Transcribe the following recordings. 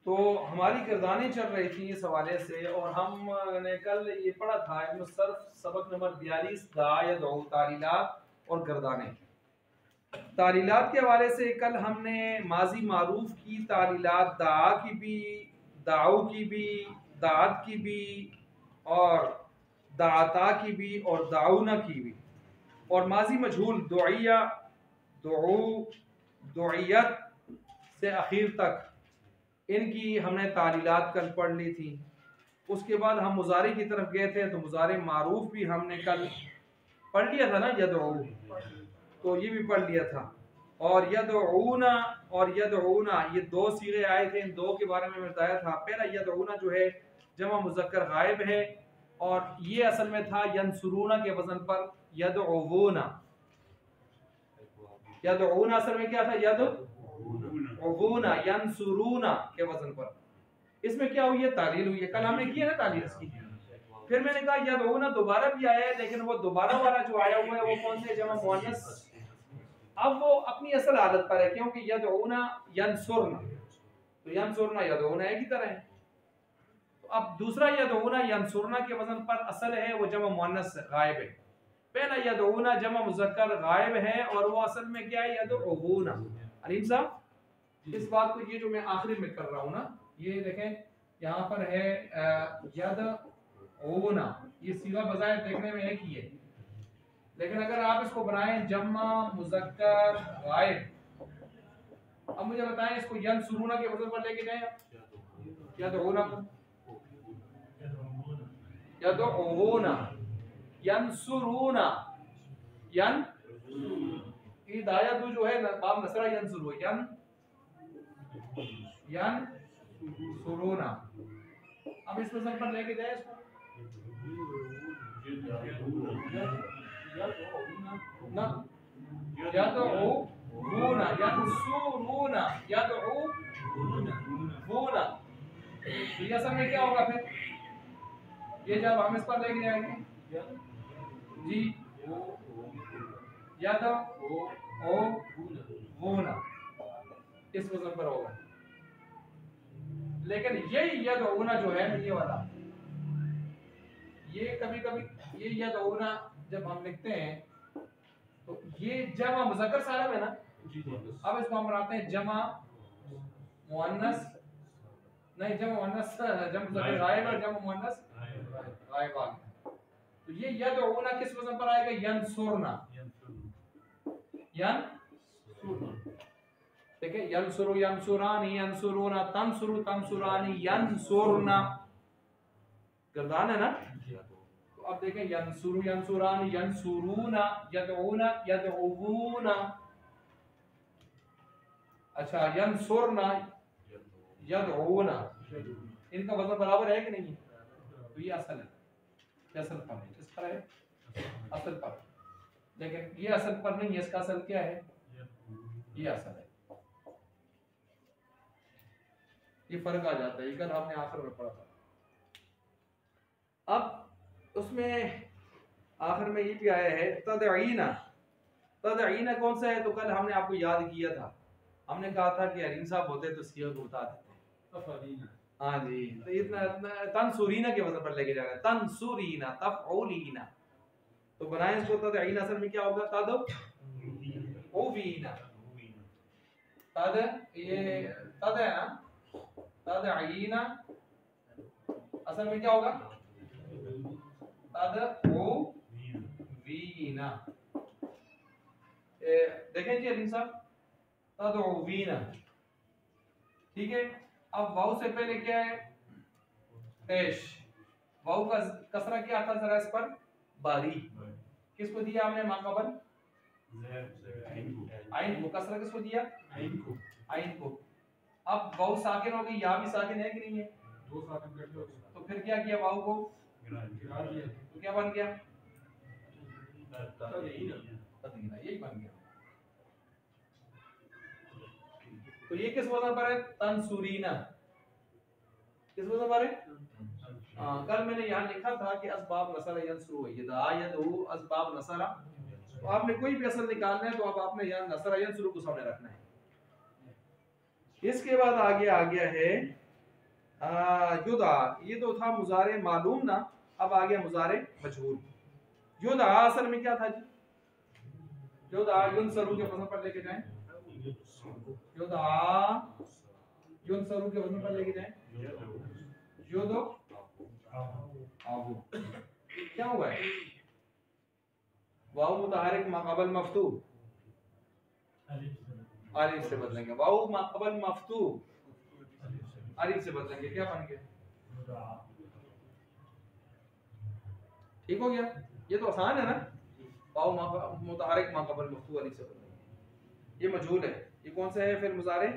तो हमारी गर्दानें चल रही थी इस हवाले से, और हमने कल ये पढ़ा था इल्म सर्फ सबक नंबर 42 दायद तारीलात और गर्दानें। तारीलात के हवाले से कल हमने माजी मारूफ की तारीलात दा की भी, दाऊ की भी, दात की भी, और दाता की भी, और दाऊना की भी, और माजी मजहूल दुइया, दुऊ, दुइयत से आखिर तक इनकी हमने तालीलात कल पढ़ ली थी। उसके बाद हम मुजारे की तरफ गए थे, तो मुजारे मारूफ भी हमने कल पढ़ लिया था ना, यदऊ, तो ये भी पढ़ लिया था। और यदऊना और यदऊना ये दो सीगे आए थे, इन दो के बारे में बताया था। पहला यदऊना जो है जमा मुज़क्कर गायब है, और ये असल में था यंसुरूना के वजन पर यदऊना। यदऊना असल में क्या था, यदऊना यंसुरूना के वजन पर। इसमें क्या हुई है, तालील हुई है। कल हमने की है ना तालील इसकी। फिर मैंने कहा यदऊना दोबारा भी आया है, लेकिन वो दोबारा वाला जो आया हुआ है वो कौन से जमा मुअन्नस, अब वो अपनी असल हालत पर है, क्योंकि यदऊना यंसुरना, तो यंसुरना यदऊना एक ही तरह है। तो अब दूसरा यदऊना यंसुरना के वजन पर असल है वो जमा मुअन्नस गायब है। पहला यदऊना जमा मुज़क्कर गायब है, और वो असल में क्या है, यदऊना। अलीम साहब इस बात को, ये जो मैं आखिरी में कर रहा हूँ ना, ये देखें यहाँ पर है यदऊना, ये सीधा बजाय देखने में एक ही है, लेकिन अगर आप इसको बनाएं जमा मुज़क्कर गायब, अब मुझे बताएं इसको यंसुरूना के वजन पर लेके जाएं, यदऊना को यदऊना यंसुरूना, यन हिदायत जो है बाब नसरा यंसुरू, यन सुरूना। अब इस वजन पर लेके जाए इसको, ना यदऊना यंसुरूना यदऊना, तो ये असल में क्या होगा फिर, ये जब हम इस पर लेके जाएंगे जी, यदऊना इस वजन पर होगा। लेकिन ये यदऊना जो है ये वाला, ये कभी कभी ये यदऊना जब हम लिखते हैं तो ये जमा मुज़क्कर सालिम है ना। अब इसको हम बनाते हैं जमा मुअन्नस, नहीं जमा मुअन्नस, जमा मुज़क्कर गायब और जमा मुअन्नस गायब आ गया। तो ये यदऊना किस वजन पर आएगा, यंसुरना, ठीक है, यंसुरु यंसुरानी यंसुरूना, तंसुरु तंसुरानी यंसुरना, गर्दान है ना। तो अब देखें यंसुरु यंसुरानी यंसुरूना, यदऊना यदऊना, अच्छा यंसुरना यदऊना, इनका वजन बराबर है कि नहीं है, तो ये असल है, ये असल पर है, किस पर है, असल पर। लेकिन ये असल पर नहीं है, इसका असल क्या है, ये असल है। ये फर्क आ जाता है, ये कल हमने आखिर में पढ़ा था। अब उसमें आखिर में ये भी आया है तदईना। तदईना कौन सा है, तो कल हमने आपको याद किया था, हमने कहा था कि अलीम साहब होते तो सीगा को बता देते। हाँ जी, तो इतना तंसुरीना के वजन पर लेके जा रहे हैं, तंसुरीना तफऊलीना, तो बनाएं इसको तदईना, असल में क्या होगा, तदऊवीना, तद ये तद है ना, तदईना असल में क्या होगा, तदऊवीना। देखें जी अलीम साहब, तदऊवीना, ठीक है। अब वाव से पहले क्या है, पेश, वाव का कसरा क्या था जरा इस पर, बारी, किसको दिया हमने माकबल, आइन को, कसरा किसको दिया, आइन को। अब वाव साकिन हो गई, यहाँ भी साकिन है कि नहीं है, दो साकिन करते हो, तो फिर क्या किया, वाव को गिरा दिया, तो क्या बन गया, तदईना, यही बन गया। तो ये किस वजन पर है, तंसुरीना, किस वजन पर है। कल मैंने यहाँ लिखा था कि असबाब नसरा यंसुरू है, यदऊ असबाब नसरा, तो आपने कोई भी असल निकालना है तो अब आपने यहाँ नसरा यंसुरू को सामने रखना है। इसके बाद आगे आ गया है युदा, ये तो था मुजारे मालूम ना, अब आ गया मुजारे मजहूल। युदा असल में क्या था जी? युदा युनसरू के वजन पर लेके जाएं, युदा युनसरू के वजन पर लेके जाएं, युदो आबू। क्या हुआ है? वाऊ मुतहरिक माक़बल मफ्तू अलिफ से बदलेंगे, वाऊ माक़बल मफ्तू अलिफ से बदलेंगे, क्या बन गया? ठीक हो गया? ये तो आसान है ना। वाऊ मुतहरिक माक़बल मफ्तू अलिफ से बदलेंगे, ये मजहूल है। ये कौन सा है फिर? मुजारे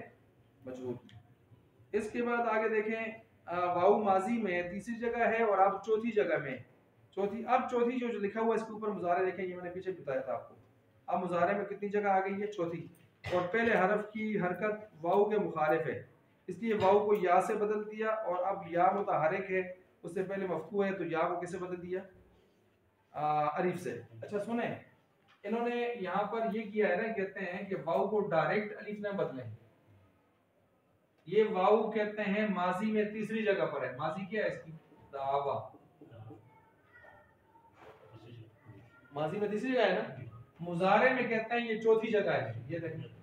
मजहूल। इसके बाद आगे देखें, वाऊ माजी में तीसरी जगह है और अब चौथी जगह में। चौथी जो लिखा हुआ है इसके ऊपर मुजारे देखें, ये मैंने पीछे बताया था आपको। अब मुजारे में कितनी जगह आ गई है? चौथी। और पहले हरफ की हरकत वाऊ के मुखालिफ है, इसलिए वाऊ को या से बदल दिया। और अब या मुतहरिक है, उससे पहले मफ्तू है, तो या को किसे बदल दिया? अलिफ से। अच्छा सुने, इन्होंने यहाँ पर ये किया है ना, कहते हैं कि वाऊ को डायरेक्ट अलिफ न बदलें। ये वाऊ कहते हैं माजी में तीसरी जगह पर है। माजी क्या है इसकी? दावा। माजी में तीसरी जगह है ना। मुजारे में कहते हैं ये चौथी जगह है, ये देखें।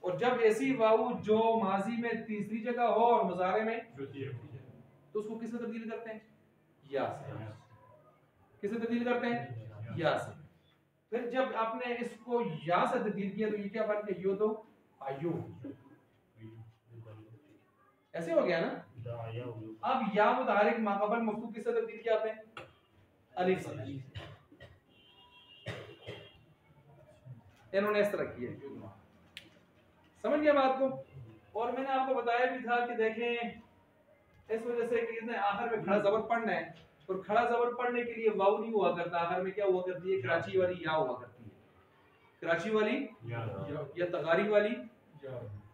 और जब ऐसी वाऊ जो माजी में तीसरी जगह हो और मुजारे में तो उसको किससे तब्दील करते हैं? या से। किससे तब्दील करते हैं? या से। फिर जब आपने इसको या से तब्दील किया तो ये क्या बन गया? यो दो आयु। ऐसे हो गया ना। अब या मुतहरिक माक़बल मफ्तू किससे तब्दील किया आपने? अलिफ से। इन्होंने इस तरह किया, समझ गया बात को। और मैंने आपको बताया भी था कि देखें इस वजह से कि इसने आखिर में खड़ा जबर पढ़ना है, और खड़ा जबर पढ़ने के लिए वाऊ नहीं हुआ करता, आखिर में क्या हुआ करती है? कराची वाली या हुआ करती है। कराची वाली या तगारी वाली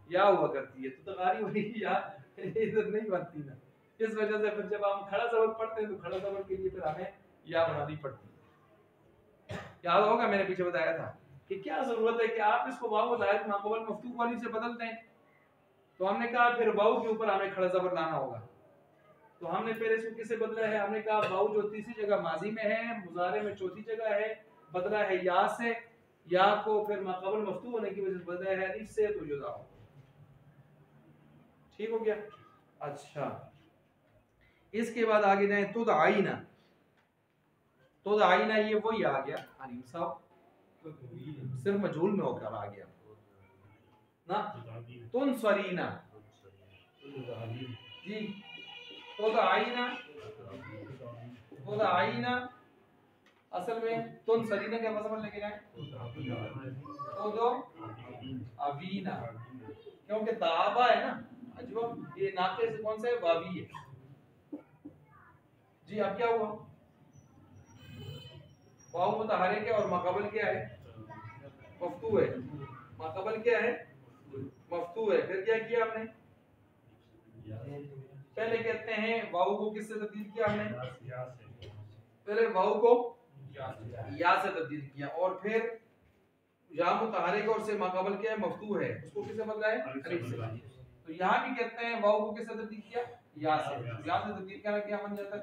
या हुआ करती है। तो तगारी वाली या इधर नहीं बनती ना, इस वजह से फिर जब हम खड़ा जबर पढ़ते हैं तो खड़ा जबर के लिए फिर हमें या बनानी पड़ती है। याद होगा मैंने पीछे बताया था कि क्या जरूरत है कि आप इसको वाऊ मुतहरिक माक़बल मफ्तू वाली से बदल दें। तो हमने कहा फिर वाऊ के ऊपर हमें खड़ा जबर लाना होगा। तो हमने पहले इसको किससे बदला है? हमने कहा वाऊ जो तीसरी जगह माजी में है, मुजारे में चौथी जगह है, बदला है या से। या को फिर माक़बल मफ्तू होने की वजह से बदला है अलिफ से, तो जुदा हो। ठीक हो गया? अच्छा, इसके बाद आगे जाए तुद आईना। तुद आईना ये वही आ गया अलीम साहब, सिर्फ मजहूल में होकर आ गया ना। तुन सरीना जी, तुद आईना, तुद आईना असल में तुन सरीना क्या मतलब लेके जाए? तो अवीना, क्योंकि ताबा है ना। अजब, ये नाके से कौन सा है? वावी है जी। अब क्या हुआ? वाऊ मुतहरिक है और माक़बल क्या है? मफ्तू है। माक़बल क्या है? मफ्तू है। फिर क्या किया हमने? पहले कहते हैं वाऊ को किससे तब्दील किया हमने? पहले वाऊ को या से तब्दील किया, और फिर या मुतहरिक और से माक़बल क्या है? मफ्तू है, उसको किससे बदला है? अलिफ से। तो यहाँ भी कहते हैं वाऊ को किससे तब्दील किया? या से। या से तब्दील करना क्या बन जाता है?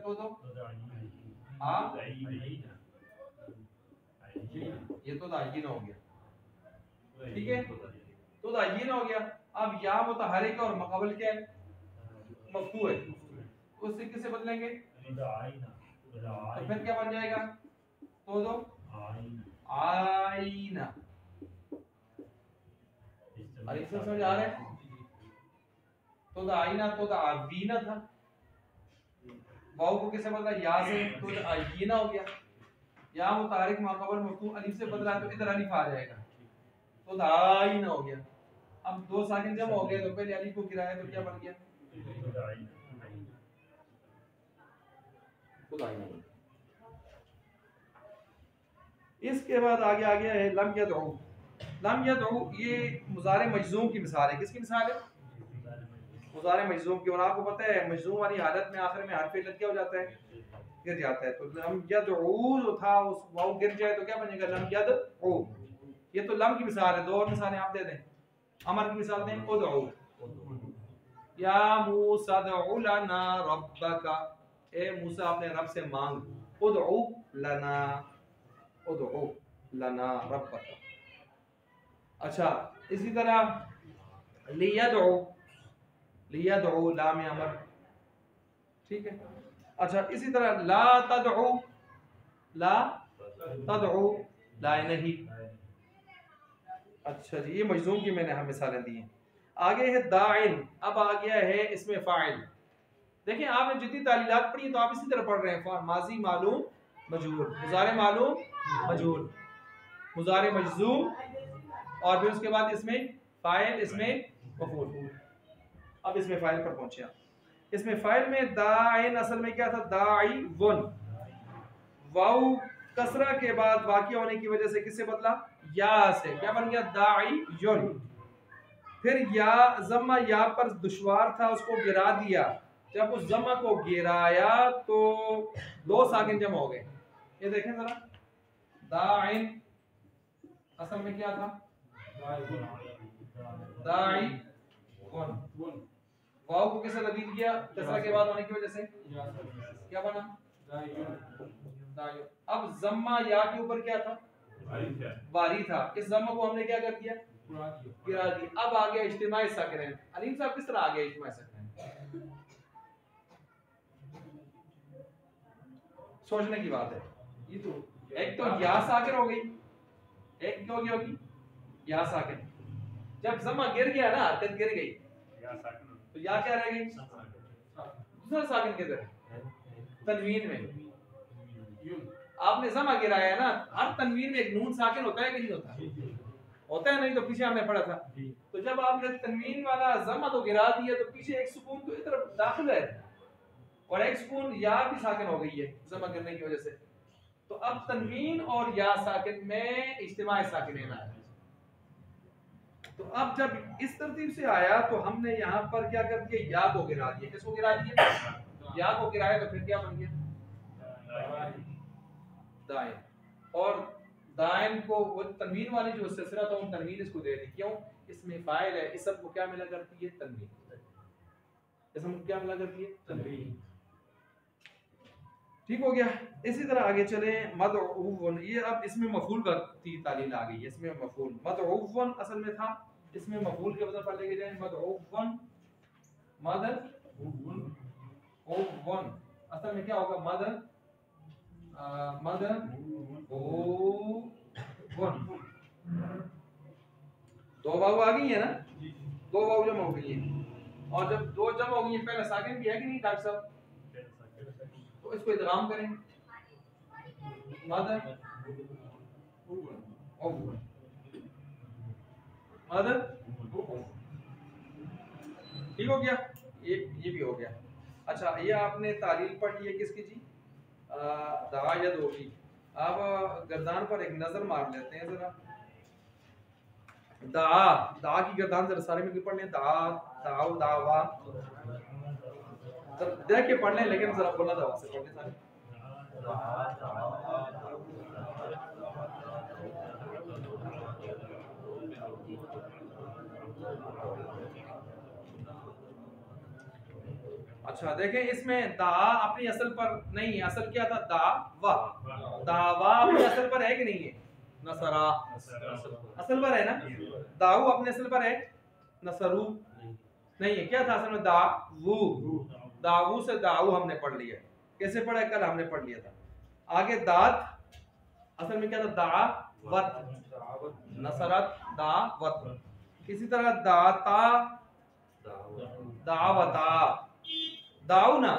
ये तो दायीन हो गया, ठीक है। तो दायीन हो गया। अब या मुतहरिक और माक़बल क्या है? मफ्तू है, उससे किससे बदलेंगे? तो फिर क्या बन जाएगा? तो आईना। अलिफ से समझ आ रहा है? तो आईना तो आवीना था, वाऊ को किससे बदला? या से, तो आईना हो गया। या मुतहरिक माक़बल मफ्तू अलिफ से बदला तो इधर अलिफ आ जाएगा, तो आईना हो गया। अब दो साकिन जब हो गए तो पहले अलिफ को गिराया तो क्या बन गया? इसके बाद आगे आ गया है लम यदउ। लम यदउ ये मुज़ारे मजज़ूम की मिसाल है। किसकी मिसाल है? मुज़ारे मजज़ूम की। और आपको पता है मजज़ूम वाली हालत में आखिर में हर्फ इल्लत क्या हो जाता है? गिर जाता है। तो लम यदउ जो था उस वाऊ गिर जाए तो क्या बनेगा? लम यदउ। ये तो लम की मिसाल है। दो और मिसालें आप दे दें। अमर की मिसाल दें, उदउ। या मूसा दुउ लना रब्बका, ए मूसा अपने रब से मांग। उदउ लना, उदउ लना रब्बका। अच्छा इसी तरह लियदउ, लियदउ लाम अमर, ठीक है। अच्छा इसी तरह ला तदउ, ला तदउ ला नहीं। अच्छा जी, ये मजलूम की मैंने हम मिसालें दी हैं। आगे है दाइन, अब आ गया है इसमें फाइल। देखिए आपने जितनी तालीलात पढ़ी तो आप इसी तरह पढ़ रहे हैं, माजी मालूम मजहूल, मुजारे मालूम मजहूल, मुजारे मजजूम, और फिर उसके बाद इसमें फाइल, इसमें मफूल। अब इसमें फाइल पर पहुंचे आप। इसमें फाइल में दाइन असल में क्या था, दाई वन, वाउ कसरा के बाद वाक़िया होने की वजह से किससे बदला, या से, क्या बन गया, दाई युन। फिर या जम्मा या पर दुश्वार था, उसको गिरा दिया। जब उस जम्मा को गिराया तो दो साकिन जमा हो गए। ये देखें जरा, दाइन असल में क्या था, दाई वन, वाव को किसे तब्दील किया, कसरा के बाद होने की वजह से क्या बना, दाई। अब जम्मा या के ऊपर क्या था, बारी था, इस जम्मा को हमने क्या कर दिया, गिरा दी। अब आ गया इज्तिमाई साकिनैन। अलीम साहब किस तरह आ गया इज्तिमाई साकिनैन, सोचने की बात है। ये तो एक तो या साकिन हो गई, एक क्या होगी, या साकिन। जब जमा गिर गया ना, हरकत गिर गई तो या क्या रह गई, दूसरा साकिन किधर, तनवीन में। आपने जमा गिराया ना, हर तनवीन में एक नून साकिन होता है कि नहीं होता, होता है, नहीं तो पीछे हमने पढ़ा था। तो जब आपने तनवीन वाला जमा तो गिरा दिया तो पीछे एक सुकून तो इधर दाखिल है, और एक सुकून या भी साकिन हो गई है जमा गिरने की वजह से। तो अब तनवीन और या साकिन में इज्तिमाई साकिनैन आया। तो अब जब इस तरतीब से आया तो हमने यहाँ पर क्या कर दिया, या को गिरा दिया। किसको गिरा दिया, या को गिराया तो फिर क्या बन गया, दाइन। और दाइन को वो तनवीन वाली जो सिलसिला था, उन तनवीन इसको दे दी। क्यों, इसमें फाइल है, इस सब को क्या मिला करती है, तनवीन, इसमें क्या मिला करती है, तनवीन। ठीक हो गया। इसी तरह आगे चले, मदऊवन, ये अब इसमें मफूल का तालील आ गई है। इसमें मफूल मदऊवन असल में था, इसमें मफूल के बदल पर लेके जाएं, मदऊवन, मदऊवन असल में क्या होगा, मदऊवन, दो वाव आ गई है ना, दो वाव जमा हो गई है। और जब दो जमा हो गई है, पहले साकिन भी है कि नहीं डॉक्टर साहब, तो इसको इदगाम करें, मदर मदर, ठीक हो गया, ये भी हो गया। अच्छा ये आपने तालील पढ़ी है किसकी जी, दायद होगी। अब गर्दान पर एक नजर मार लेते हैं जरा, दा, दा की गर्दान जरा सारे मिलकर पढ़ लें, दा, दाव, दावा, देख के पढ़ लें, लेकिन जरा बोलना दवा से पढ़ लें सारे। अच्छा देखें, इसमें दा अपनी असल पर नहीं है, असल क्या था, दावा, दावा अपनी असल पर है कि नहीं है, नसरा असल पर है ना, दाऊ अपने असल पर है, नसरू नहीं है, क्या था असल में, दावू, दावू से दाऊ हमने पढ़ लिया, कैसे पढ़ा है, कल हमने पढ़ लिया था। आगे दात असल में क्या था, दावत, नसरत, दावत। इसी तरह दाता, दावता, दाऊना,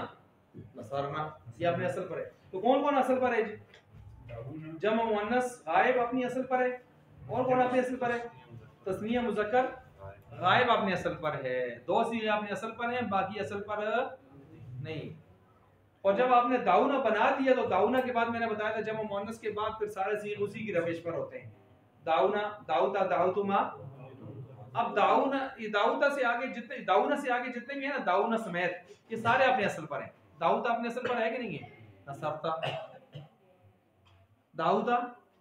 नसरना, ये अपने असल पर है। तो कौन कौन असल पर है जी, जमा मुअन्नस गायब अपनी असल पर है, और कौन अपनी असल पर है, तस्निया मुज़क्कर गायब अपने असल पर है। दो सी अपने असल पर हैं, बाकी असल पर नहीं। और जब आपने दाऊना बना दिया तो दाऊना के बाद मैंने बताया था जमा मुअन्नस के बाद फिर सारे सीग उसी की रविश पर होते हैं, दाऊना, दाऊता, दाऊतुमा। अब दाऊना, दाऊता से आगे जितने, दाऊना से आगे जितने भी है ना, दाऊना समेत, ये सारे अपने असल पर हैं। दाऊता अपने असल पर है कि नहीं है, नसरता, दाऊता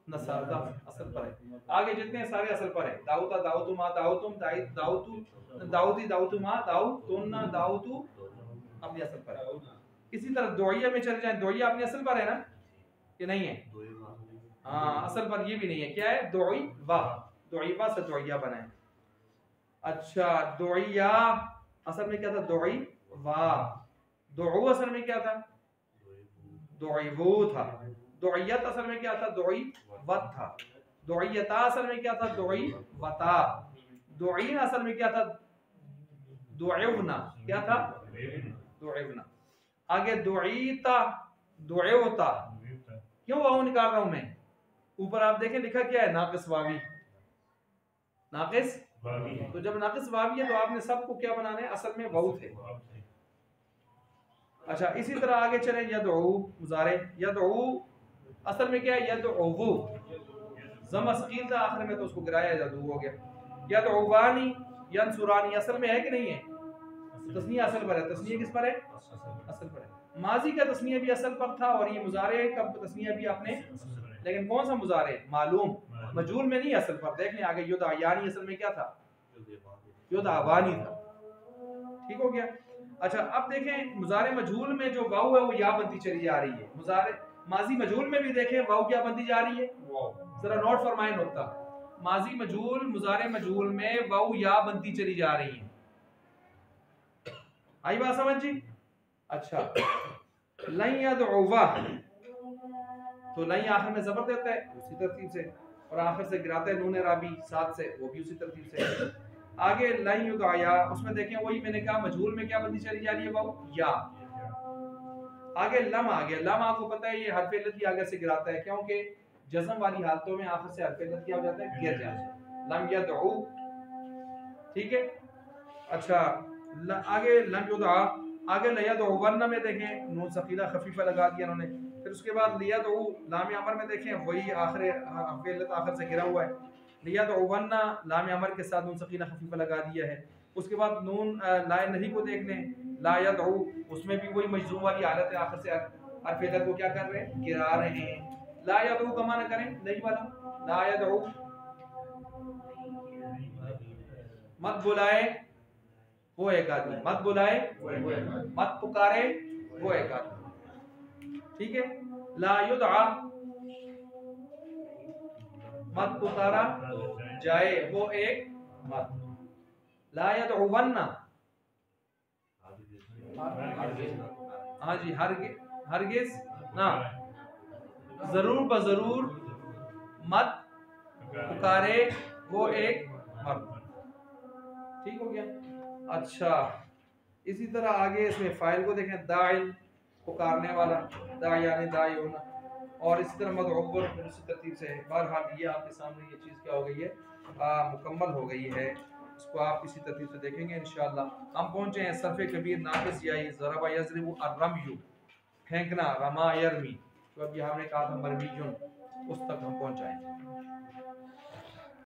नसारदा असल पर है। आगे जितने सारे असल पर है, दाऊता दाऊतुमा दाऊतुम दाऊतु दाऊती दाऊतुमा दाऊतुन्ना दाऊतु अपनी असल पर है। इसी तरह दुआया में चले जाएं, दुआया अपनी असल पर है ना कि नहीं है? हाँ असल पर ये भी नहीं है, क्या है? दुआइवा से दुआया बना है। अच्छा दुआया असल में क्या था? दुआइवा। दुआ असल में क्या था? दुआइवो था। दुआयत असल में क्या था? दुआइवत था। दुआयता असल में क्या था? दुआइवता। दुआइन असल में क्या था? दुआइवना। क्या था? दुआइवना। आगे दुआईता दुआयोता। क्यों वाव निकाल रहा हूं मैं? ऊपर आप देखें लिखा क्या है? नाकिस वावी। नाकिस तो जब नाकिस वावी है तो आपने सबको क्या बनाना है? असल में वाव थे। अच्छा इसी तरह आगे चलें, यदउ मुजारे। यदउ असल में क्या है? यदउ ज़म सकील था आखिर में तो उसको गिराया यदउ हो गया। यदउवानी यंसुरानी असल में है कि नहीं है? तस्निया असल पर है। तस्निया किस पर है? असल पर है। माजी का तस्निया भी असल पर था और ये मुजारे का तस्निया भी आपने, लेकिन कौन सा मुजारे? मालूम मजूल में नहीं, असल पर। देख लें आगे युदायानी असल में क्या था? युदावानी था। ठीक हो गया। अच्छा अब देखें मुजारे मजहूल में जो वाव है वो या बनती चली जा रही है। मुजारे माजी मजहूल में भी देखें वाव क्या बनती जा रही है? जरा नोट फरमाएं नुक्ता। माजी मजहूल मुजारे मजहूल में वाव या बनती चली जा रही है। आई बात समझ जी? अच्छा लन यदउवा तो लन आखिर में जबर देता है उसी तरतीब से, और आखिर से गिराता है नून राबी साथ से, वो भी उसी तरतीब से। आगे लन युदाया उसमें देखें वही मैंने कहा मजहूल में क्या बनती चली जा रही है? वाव या। आगे लम आ गया। लम आपको पता है ये हरफ इल्लत की आगे से गिराता है, क्योंकि जज़म वाली हालतों में आखिर से हरफ इल्लत क्या हो जाता है? गिर जाता है। लम यदउ। ठीक है। अच्छा आगे लम युदा। आगे लयदउवन्न में देखें नून सकीला खफीफा लगा दिया उन्होंने। फिर उसके बाद लियदउ लाम अमर में देखें वही आखिर हरफ इल्लत आखिर से गिरा हुआ है। लियदउवन्न लाम अमर के साथ नून सकीला खफीफा लगा दिया है। उसके बाद नून लाए नहीं को देख लें, ला यदउ उसमें भी वही मजजूम वाली हालत है, आखिर से हरफ इल्लत को क्या कर रहे हैं? गिरा रहे हैं। ला यदउ का माना करें नहीं वाला। ला यदउ मत बुलाए वो एक आदमी, मत बुलाए मत पुकारे वो एक आदमी। ठीक है। ला युदआ मत पुकारा जाए वो एक मत। ला यदउवन्ना हाँ जी हरगिज ना, जरूर बजरूर मत पुकारे वो एक मर्द। ठीक हो गया। अच्छा इसी तरह आगे इसमें फाइल को देखें, दाइल पुकारने वाला, दायानी दायून, और इसी तरह मदउवर फिर उसी तरतीब से। बहरहाल ये आपके सामने ये चीज़ क्या हो गई है? मुकम्मल हो गई है। इसको आप इसी तरतीब से देखेंगे इंशाअल्लाह। हम पहुँचे हैं सरफ़े कबीर नाक़िस याई ज़रबा यज़रिबु अर्रम्यु फेंकना, रमा यरमी, तो अभी हमने कहा था मरमीजुन, उस तक हम पहुँच जाएंगे।